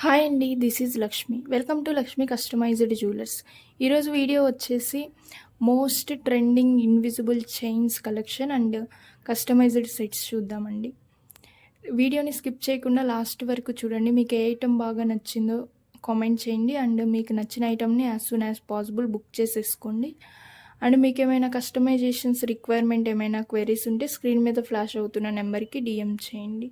Hi అండి. This is Lakshmi. Welcome to Lakshmi customized jewellers. ఈరోజు video వచ్చేసి most trending invisible chains collection and customized sets చూద్దామండి. వీడియోని skip చేయకుండా లాస్ట్ వరకు చూడండి. మీకు ఏ ఐటెం బాగా నచ్చిందో కామెంట్ చేయండి. అండ్ మీకు నచ్చిన ఐటెంని as soon as possible book చేసేసుకోండి. అండ్ మీకు ఏమైనా కస్టమైజేషన్స్ రిక్వైర్మెంట్ ఏమైనా క్వెరీస్ ఉంటే స్క్రీన్ మీద ఫ్లాష్ అవుతున్న నెంబర్కి డిఎం చేయండి.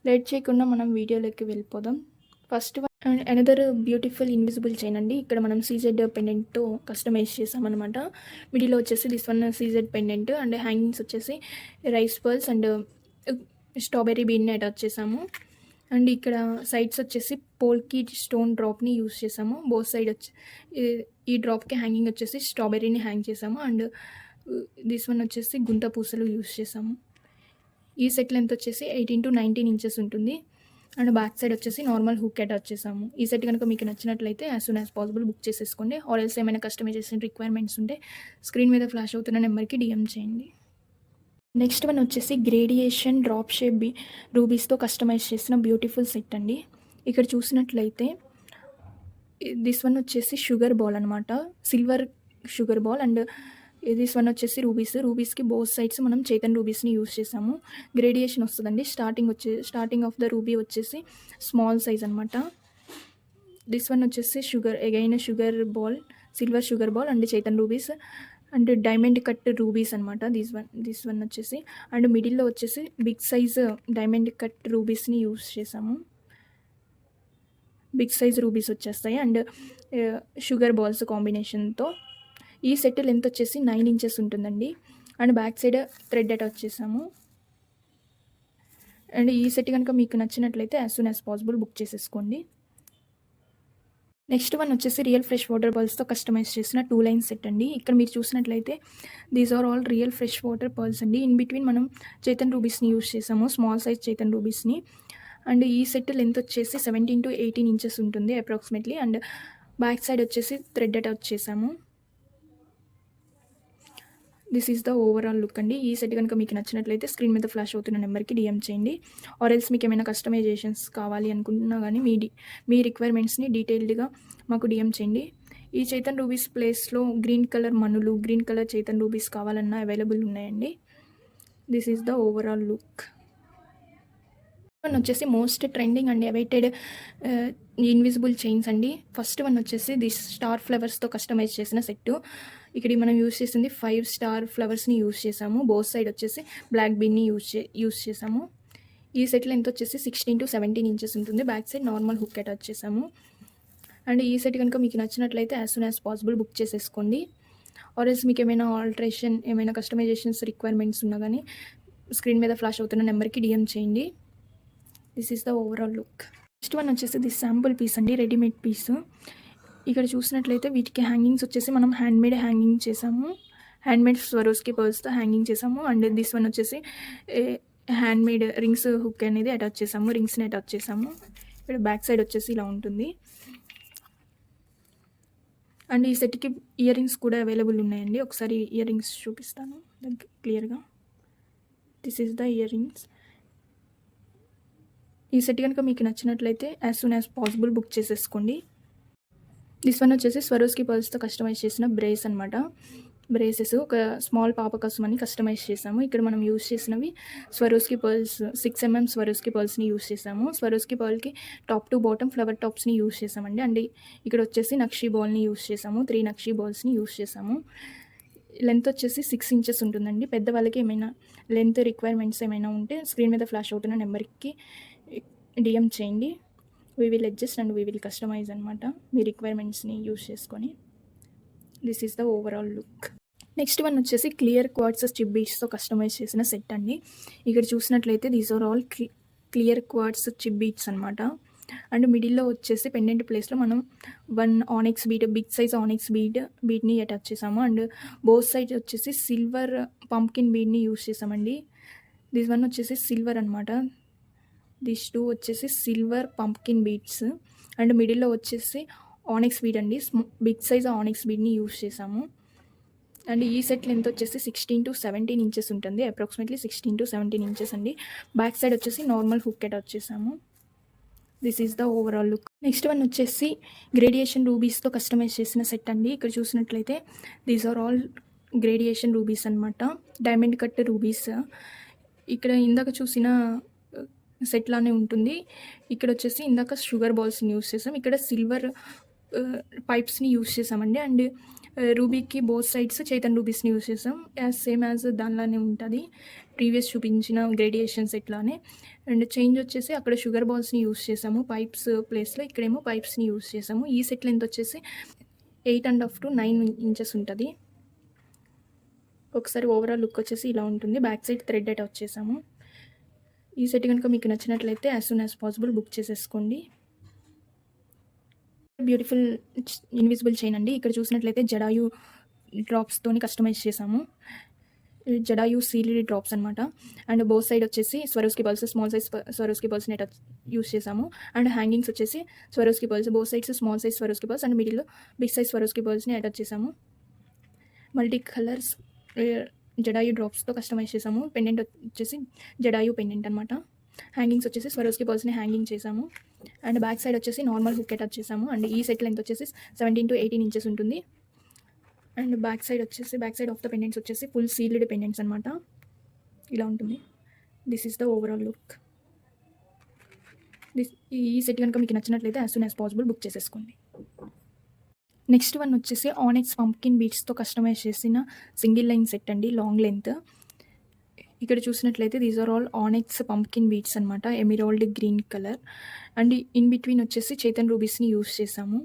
లేట్ చేయకుండా మనం వీడియోలోకి వెళ్ళిపోదాం. First and another beautiful invisible chain అండి. ఇక్కడ మనం సీజెడ్ పెండెంట్తో కస్టమైజ్ చేసామన్నమాట. మిడిల్లో వచ్చేసి this one CZ pendant and hangings వచ్చేసి రైస్ పర్ల్స్ అండ్ స్ట్రాబెర్రీ బీన్ని అటాచ్ చేసాము. అండ్ ఇక్కడ సైడ్స్ వచ్చేసి పోల్కి స్టోన్ డ్రాప్ని యూస్ చేసాము. బోత్ సైడ్ వచ్చి ఈ డ్రాప్కి హ్యాంగింగ్ వచ్చేసి స్ట్రాబెర్రీని హ్యాంగ్ చేసాము. అండ్ దిస్ వన్ వచ్చేసి గుంట పూసలు యూస్ చేసాము. ఈ సెట్ లెంత్ వచ్చేసి 18 to 19 ఇంచెస్ ఉంటుంది. అండ్ బ్యాక్ సైడ్ వచ్చేసి నార్మల్ హుక్ అటాచ్ చేసాము. ఈ సెట్ కనుక మీకు నచ్చినట్లయితే as soon as possible book చేసేసుకోండి. ఆర్ ఎల్స్ ఏమైనా కస్టమైజేషన్ రిక్వైర్మెంట్స్ ఉంటే స్క్రీన్ మీద ఫ్లాష్ అవుతున్న నెంబర్కి డిఎం చేయండి. నెక్స్ట్ వన్ వచ్చేసి గ్రేడియేషన్ డ్రాప్ షేప్ రూబీస్తో కస్టమైజ్ చేసిన బ్యూటిఫుల్ సెట్ అండి. ఇక్కడ చూసినట్లయితే దిస్ వన్ వచ్చేసి షుగర్ బాల్ అనమాట. Silver sugar ball and this one వచ్చేసి రూబీస్కి బోత్ సైడ్స్ మనం చైతన్ రూబీస్ని యూస్ చేసాము. గ్రేడియేషన్ వస్తుందండి. స్టార్టింగ్ ఆఫ్ ద రూబీ వచ్చేసి స్మాల్ సైజ్ అనమాట. దిస్ వన్ వచ్చేసి sugar ball, silver sugar ball and Chatham rubies and diamond cut rubies అనమాట. This one వచ్చేసి అండ్ మిడిల్లో వచ్చేసి బిగ్ సైజ్ డైమండ్ కట్ రూబీస్ని యూస్ చేసాము. బిగ్ సైజ్ రూబీస్ వచ్చేస్తాయి అండ్ షుగర్ బాల్స్ కాంబినేషన్తో. ఈ సెట్ లెంత్ వచ్చేసి 9 ఇంచెస్ ఉంటుందండి. And back side thread attach చేసాము. అండ్ ఈ సెట్ కనుక మీకు నచ్చినట్లయితే as soon as possible book చేసేసుకోండి. నెక్స్ట్ వన్ వచ్చేసి రియల్ ఫ్రెష్ వాటర్ పర్ల్స్తో కస్టమైజ్ చేసిన 2 లైన్ సెట్ అండి. ఇక్కడ మీరు చూసినట్లయితే these are all real fresh water pearls అండి. ఇన్ బిట్వీన్ మనం చైతన్ రూబీస్ని యూస్ చేసాము, స్మాల్ సైజ్ చైతన్ రూబీస్ని. అండ్ ఈ సెట్ లెంత్ వచ్చేసి 17 to 18 ఇంచెస్ ఉంటుంది అప్రాక్సిమేట్లీ. అండ్ బ్యాక్ సైడ్ వచ్చేసి థ్రెడ్ అటాచ్ చేసాము. This is the overall look అండి. ఈ సెట్ కనుక మీకు నచ్చినట్లయితే స్క్రీన్ మీద ఫ్లాష్ అవుతున్న నెంబర్కి డిఎం చేయండి. ఆర్ ఎల్స్ మీకు ఏమైనా కస్టమైజేషన్స్ కావాలి అనుకుంటున్నా కానీ మీ రిక్వైర్మెంట్స్ని డీటెయిల్డ్గా మాకు డిఎం చేయండి. ఈ చైతన్ రూబీస్ ప్లేస్లో గ్రీన్ కలర్ మనులు, గ్రీన్ కలర్ చైతన్ రూబీస్ కావాలన్నా అవైలబుల్ ఉన్నాయండి. This is the overall look. One వచ్చేసి most trending and awaited invisible chains అండి. ఫస్ట్ వన్ వచ్చేసి దిస్ స్టార్ ఫ్లవర్స్తో కస్టమైజ్ చేసిన సెట్. ఇక్కడ మనం యూస్ చేసింది 5 స్టార్ ఫ్లవర్స్ని యూస్ చేసాము. బోత్ సైడ్ వచ్చేసి బ్లాక్ బీన్ని యూస్ చేసాము. ఈ సెట్ లెంత్ వచ్చేసి 16 to 17 ఇంచెస్ ఉంటుంది. Back side normal hook attach చేసాము. అండ్ ఈ సెట్ కనుక మీకు నచ్చినట్లయితే as soon as possible book చేసేసుకోండి. ఆర్ ఎల్స్ మీకు ఏమైనా ఆల్టరేషన్, ఏమైనా కస్టమైజేషన్స్ రిక్వైర్మెంట్స్ ఉన్నా కానీ స్క్రీన్ మీద ఫ్లాష్ అవుతున్న నెంబర్కి డిఎం చేయండి. This is the overall look. Next one వచ్చేసి దిస్ శాంపుల్ పీస్ అండి, రెడీమేడ్ పీస్. ఇక్కడ చూసినట్లయితే వీటికి హ్యాంగింగ్స్ వచ్చేసి మనం హ్యాండ్మేడ్ హ్యాంగింగ్ చేసాము. హ్యాండ్మేడ్ స్వరోస్కి పర్ల్స్తో హ్యాంగింగ్ చేసాము. అండ్ దిస్ వన్ వచ్చేసి హ్యాండ్మేడ్ రింగ్స్ హుక్ అనేది అటాచ్ చేసాము, రింగ్స్ని అటాచ్ చేసాము. ఇక్కడ బ్యాక్ సైడ్ వచ్చేసి ఇలా ఉంటుంది. అండ్ ఈ సెట్కి ఇయర్ రింగ్స్ కూడా అవైలబుల్ ఉన్నాయండి. ఒకసారి ఇయర్ రింగ్స్ చూపిస్తాను క్లియర్గా. This is the ear rings. ఈ సెట్ కనుక మీకు నచ్చినట్లయితే as soon as possible book చేసేసుకోండి. దిస్ వన్ వచ్చేసి స్వరోస్కి పర్ల్స్తో కస్టమైజ్ చేసిన బ్రేస్ అనమాట. బ్రేసెస్ ఒక స్మాల్ పాప కోసమని కస్టమైజ్ చేసాము. ఇక్కడ మనం యూస్ చేసినవి స్వరోస్కి పర్ల్స్ 6 mm స్వరోస్కి పర్ల్స్ని యూస్ చేసాము. స్వరోస్కి పర్ల్కి టాప్ టు బాటమ్ ఫ్లవర్ టాప్స్ని యూస్ చేసామండి. అండ్ ఇక్కడ వచ్చేసి నక్షీ బాల్ని యూస్ చేసాము. 3 నక్షీ బాల్స్ని యూస్ చేసాము. లెంత్ వచ్చేసి 6 ఇంచెస్ ఉంటుందండి. పెద్దవాళ్ళకి ఏమైనా లెంత్ రిక్వైర్మెంట్స్ ఏమైనా ఉంటే స్క్రీన్ మీద ఫ్లాష్ అవుతున్న నెంబర్కి డిఎం చేయండి. We will adjust and we will customise అనమాట మీ రిక్వైర్మెంట్స్ని యూస్ చేసుకొని. This is the overall look. Next one వచ్చేసి క్లియర్ క్వార్ట్స్ చిప్ బీట్స్తో కస్టమైజ్ చేసిన సెట్ అండి. ఇక్కడ చూసినట్లయితే these are all clear quartz chip beads అనమాట. అండ్ మిడిల్లో వచ్చేసి పెండెంట్ ప్లేస్లో మనం 1 onyx bead, big size onyx బీట్ని అటాచ్ చేసాము. అండ్ బోత్ సైడ్ వచ్చేసి సిల్వర్ పంప్కిన్ బీడ్ని యూస్ చేసామండి. దిస్ వన్ వచ్చేసి సిల్వర్ అనమాట. దిస్ 2 వచ్చేసి సిల్వర్ పంప్కిన్ బీడ్స్. అండ్ మిడిల్లో వచ్చేసి ఆనిక్స్ బీడ్ అండి, బిగ్ సైజ్ ఆనిక్స్ బీడ్ని యూస్ చేసాము. అండ్ ఈ సెట్ లెంత్ వచ్చేసి 16 to 17 ఇంచెస్ ఉంటుంది. అప్రాక్సిమేట్లీ 16 to 17 ఇంచెస్ అండి. బ్యాక్ సైడ్ వచ్చేసి నార్మల్ హుక్ అటాచ్ చేసాము. This is the overall look. Next one వచ్చేసి గ్రేడియేషన్ రూబీస్తో కస్టమైజ్ చేసిన సెట్ అండి. ఇక్కడ చూసినట్లయితే these are all gradation rubies అనమాట, డైమండ్ కట్ రూబీస్. ఇక్కడ ఇందాక చూసిన సెట్ లానే ఉంటుంది. ఇక్కడ వచ్చేసి ఇందాక షుగర్ బాల్స్ని యూస్ చేసాం, ఇక్కడ సిల్వర్ పైప్స్ని యూస్ చేసామండి. అండ్ రూబీకి బోత్ సైడ్స్ చైతన్ రూబీస్ని యూస్ చేసాం, సేమ్ యాజ్ దానిలానే ఉంటుంది ప్రీవియస్ చూపించిన గ్రేడియేషన్ సెట్లానే. అండ్ చేంజ్ వచ్చేసి అక్కడ షుగర్ బాల్స్ని యూస్ చేసాము పైప్స్ ప్లేస్లో, ఇక్కడేమో పైప్స్ని యూస్ చేసాము. ఈ సెట్ లెంత్ వచ్చేసి 8.5 to 9 inches ఉంటుంది. ఒకసారి ఓవరాల్ లుక్ వచ్చేసి ఇలా ఉంటుంది. బ్యాక్ సైడ్ థ్రెడ్ అటాచ్ చేసాము. ఈ సెట్ కనుక మీకు నచ్చినట్లయితే as soon as possible book చేసేసుకోండి. బ్యూటిఫుల్ ఇన్విజిబుల్ చైన్ అండి. ఇక్కడ చూసినట్లయితే జడాయు డ్రాప్స్తోని కస్టమైజ్ చేసాము. జడాయు సీల్డ్ డ్రాప్స్ అనమాట. అండ్ బోత్ సైడ్ వచ్చేసి Swarovski pearls, small size Swarovski పర్ల్స్ని యూస్ చేసాము. అండ్ హ్యాంగింగ్స్ వచ్చేసి Swarovski pearls, both sides small size Swarovski pearls, and మిడిల్లో బిగ్ సైజ్ స్వరోస్కి పర్ల్స్ని అటాచ్ చేసాము. మల్టీ కలర్స్ జడాయు డ్రాప్స్తో కస్టమైజ్ చేసాము. పెండెంట్ వచ్చేసి జడాయు పెండెంట్ అనమాట. హ్యాంగింగ్స్ వచ్చేసి స్వరోస్కి పర్ల్స్ని హ్యాంగింగ్ చేసాము. అండ్ బ్యాక్ సైడ్ వచ్చేసి నార్మల్ హుక్ అటాచ్ చేసాము. అండ్ ఈ సెట్ లెంత్ వచ్చేసి 17 to 18 inches ఉంటుంది. And back side of the pendants వచ్చేసి ఫుల్ సీల్డ్ పెండెంట్స్ అనమాట. ఇలా ఉంటుంది. This is the overall look. ఈ సెట్ కనుక మీకు నచ్చినట్లయితే as soon as possible book చేసేసుకోండి. నెక్స్ట్ వన్ వచ్చేసి ఆనెక్స్ పంప్కిన్ బీట్స్తో కస్టమైజ్ చేసిన సింగిల్ లైన్ సెట్ అండి, లాంగ్ లెంత్. ఇక్కడ చూసినట్లయితే these are all ఆనెక్స్ pumpkin beats అనమాట, emerald green colour. And in between వచ్చేసి చైతన్ రూబీస్ని యూస్ చేసాము.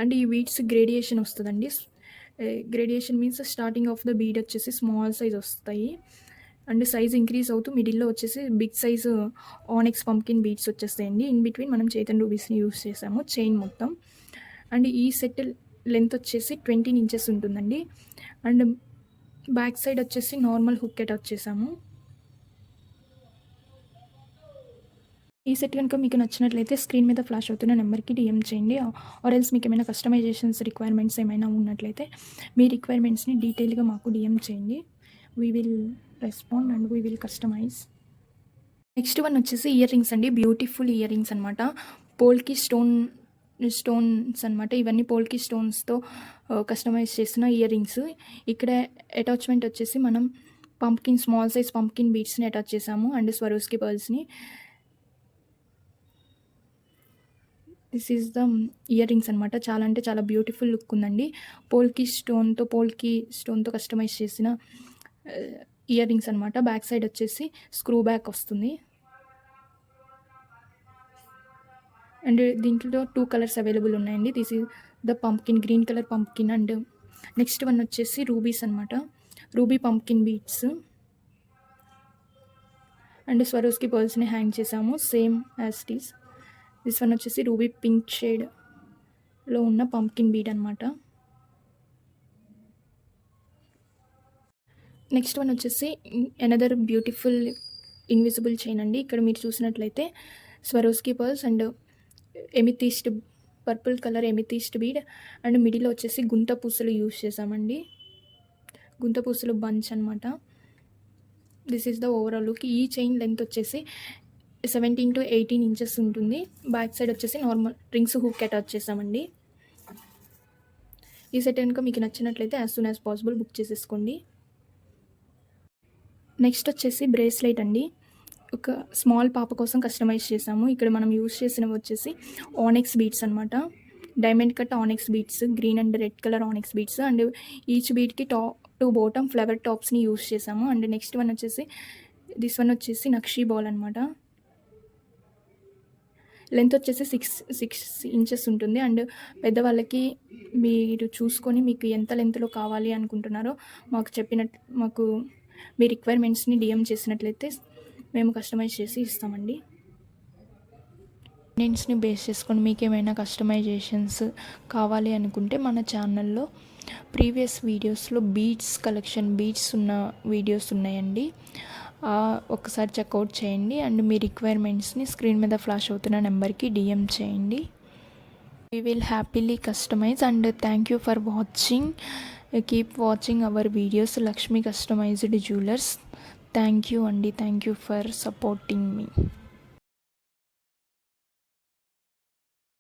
అండ్ ఈ బీట్స్ గ్రేడియేషన్ వస్తుందండి. Gradation means starting of the bead వచ్చేసి స్మాల్ సైజ్ వస్తాయి, అండ్ సైజ్ ఇంక్రీజ్ అవుతూ మిడిల్లో వచ్చేసి big size onyx pumpkin beads వచ్చేస్తాయండి. ఇన్ బిట్వీన్ మనం చైతన్ రూబీస్ని యూస్ చేసాము చైన్ మొత్తం. అండ్ ఈ సెట్ లెంత్ వచ్చేసి 20 inches ఉంటుందండి. అండ్ బ్యాక్ సైడ్ వచ్చేసి నార్మల్ హుక్ అటాచ్ చేసాము. ఈ సెట్ కనుక మీకు నచ్చినట్లయితే స్క్రీన్ మీద ఫ్లాష్ అవుతున్న నెంబర్కి డిఎం చేయండి. ఆర్ ఎల్స్ మీకు ఏమైనా కస్టమైజేషన్స్ రిక్వైర్మెంట్స్ ఏమైనా ఉన్నట్లయితే మీ రిక్వైర్మెంట్స్ని డీటెయిల్గా మాకు డిఎం చేయండి. We will respond and we will customize. Next one వచ్చేసి ఇయర్ రింగ్స్ అండి, బ్యూటిఫుల్ ఇయర్ రింగ్స్ అనమాట. పోల్కి స్టోన్స్ అనమాట. ఇవన్నీ పోల్కి స్టోన్స్తో కస్టమైజ్ చేసిన ఇయర్ రింగ్స్. ఇక్కడ అటాచ్మెంట్ వచ్చేసి మనం స్మాల్ సైజ్ పంప్కిన్ బీడ్స్ని అటాచ్ చేసాము అండ్ స్వరోస్కి పర్ల్స్ని. This is the ear rings అనమాట. చాలా అంటే చాలా బ్యూటిఫుల్ లుక్ ఉందండి. పోల్కి స్టోన్తో కస్టమైజ్ చేసిన ఇయర్ రింగ్స్ అనమాట. బ్యాక్ సైడ్ వచ్చేసి స్క్రూ బ్యాక్ వస్తుంది. అండ్ దీంట్లో 2 కలర్స్ అవైలబుల్ ఉన్నాయండి. This is the pumpkin, green colour pumpkin. And next one వచ్చేసి రూబీస్ అనమాట, ruby pumpkin beads. And Swarovski పర్ల్స్ని హ్యాంగ్ చేసాము same as it is. This one వచ్చేసి రూబీ పింక్ షేడ్లో ఉన్న పంప్కిన్ బీడ్ అనమాట. నెక్స్ట్ వన్ వచ్చేసి అనదర్ బ్యూటిఫుల్ ఇన్విజిబుల్ చైన్ అండి. ఇక్కడ మీరు చూసినట్లయితే Swarovski pearls and amethyst, purple colour amethyst bead. And మిడిల్లో వచ్చేసి గుంత పూసలు యూస్ చేసామండి, గుంత పూసలు బంచ్ అనమాట. This is the overall look. ఈ చైన్ లెంత్ వచ్చేసి 17 to 18 inches ఉంటుంది. బ్యాక్ సైడ్ వచ్చేసి నార్మల్ రింగ్స్ హుక్ అటాచ్ చేసామండి. ఈ సెట్ కనుక మీకు నచ్చినట్లయితే as soon as possible book చేసేసుకోండి. నెక్స్ట్ వచ్చేసి బ్రేస్లెట్ అండి. ఒక స్మాల్ పాప కోసం కస్టమైజ్ చేసాము. ఇక్కడ మనం యూస్ చేసినవి వచ్చేసి ఆనెక్స్ బీడ్స్ అనమాట, diamond cut onyx beads, green and red colour onyx beads. And each బీడ్కి టాప్ టు బాటమ్ ఫ్లవర్ టాప్స్ని యూస్ చేసాము. అండ్ నెక్స్ట్ వన్ వచ్చేసి దిస్ వన్ వచ్చేసి నక్షీ బాల్ అనమాట. లెంత్ వచ్చేసి 6 inches ఉంటుంది. అండ్ పెద్దవాళ్ళకి మీరు చూసుకొని మీకు ఎంత లెంత్లో కావాలి అనుకుంటున్నారో మాకు మీ రిక్వైర్మెంట్స్ని డిఎం చేసినట్లయితే మేము కస్టమైజ్ చేసి ఇస్తామండి. కంటెంట్స్ని బేస్ చేసుకొని మీకు ఏమైనా కస్టమైజేషన్స్ కావాలి అనుకుంటే మన ఛానల్లో ప్రీవియస్ వీడియోస్లో బీడ్స్ ఉన్న వీడియోస్ ఉన్నాయండి, ఒకసారి చెక్అవుట్ చేయండి. అండ్ మీ రిక్వైర్మెంట్స్ని స్క్రీన్ మీద ఫ్లాష్ అవుతున్న నెంబర్కి డిఎం చేయండి. We will happily customise. And thank you for watching. Keep watching our videos, Lakshmi customised jewellers. Thank you అండి, thank you for supporting me.